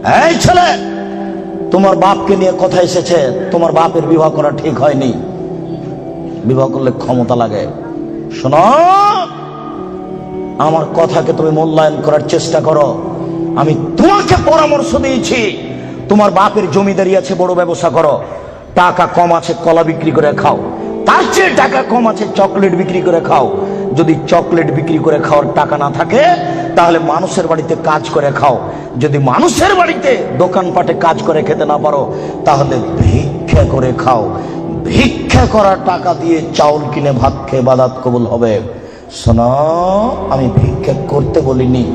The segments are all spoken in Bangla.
এই ছেলে, তোমার বাপকে নিয়ে কথা এসেছে, তোমার বাপের বিবাহ করা ঠিক হয়নি, বিবাহ করলে ক্ষমতা লাগে। শোনো, আমার কথাকে তুমি মূল্যায়ন করার চেষ্টা করো। আমি তোমাকে পরামর্শ দিয়েছি, তোমার বাপের জমিদারি আছে, বড় ব্যবসা করো। টাকা কম আছে কলা বিক্রি করে খাও, তার চেয়ে টাকা কম আছে চকলেট বিক্রি করে খাও। যদি চকলেট বিক্রি করে খাওয়ার টাকা না থাকে তাহলে মানুষের বাড়িতে কাজ করে খাও। যদি মানুষের বাড়িতে দোকানপাটে কাজ করে খেতে না পারো তাহলে ভিক্ষা করে খাও। ভিক্ষা করার টাকা দিয়ে চাউল কিনে ভাত খেয়ে ইবাদত কবুল হবে। শোনো, আমি ভিক্ষা করতে বলিনি,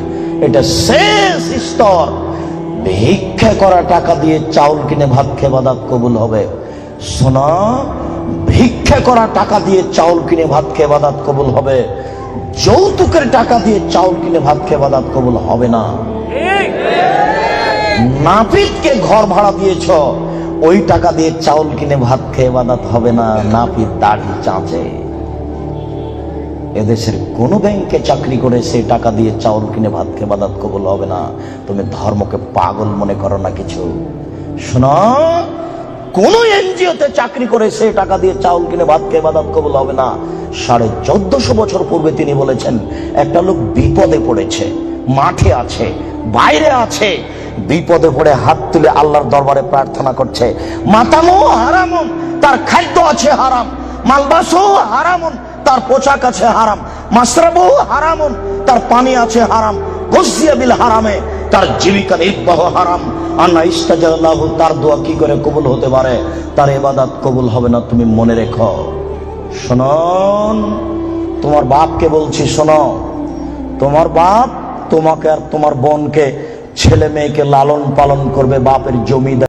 এটা শেষ স্তর। ভিক্ষা করা টাকা দিয়ে চাউল কিনে ভাত খেয়ে ইবাদত কবুল হবে। শোনো, ভিক্ষা করা টাকা দিয়ে চাউল কিনে ভাত খেয়ে ইবাদত কবুল হবে। যৌতুকের টাকা দিয়ে চাউল কিনে ভাত খেয়ে ইবাদত কবুল হবে না। নাপিতকে ঘর ভাড়া দিয়েছ, ওই টাকা দিয়ে চাউল কিনে ভাত খেয়ে ইবাদত হবে না। নাপিত দাড়ি চাঁচে। এদেশের কোন ব্যাংকে চাকরি করে সেই টাকা দিয়ে চাউল কিনে ভাত খেয়ে ইবাদত কবুল হবে না। তুমি ধর্মকে পাগল মনে করো না কিছু। শোনো, কোন এনজিওতে চাকরি করে সেই টাকা দিয়ে চাউল কিনে ভাত খেয়ে ইবাদত কবুল হবে না। 1450 বছর পূর্বে তিনি বলেছেন, একটা লোক বিপদে পড়েছে, মাঠে আছে, বাইরে আছে, বিপদে পড়ে হাত তুলে আল্লাহর দরবারে প্রার্থনা করছে। মাতামো হারামুন, তার খাদ্য আছে হারাম। মালবাসও হারামুন, তার পোশাক আছে হারাম। মাশরাবু হারামুন, তার পানি আছে হারাম। গুযিয়া বিল হারামে, তার জীবিকা নির্বাহ হারাম। আনা ইস্তাজাল্লাহু, তার দোয়া কি করে কবুল হতে পারে? তার ইবাদত কবুল হবে না, তুমি মনে রেখো। শুনুন, তোমার বাপকে বলছি, শোনো, তোমার বাপ তোমাকে আর তোমার বোনকে, ছেলে মেয়েকে লালন পালন করবে, বাপের জমিদার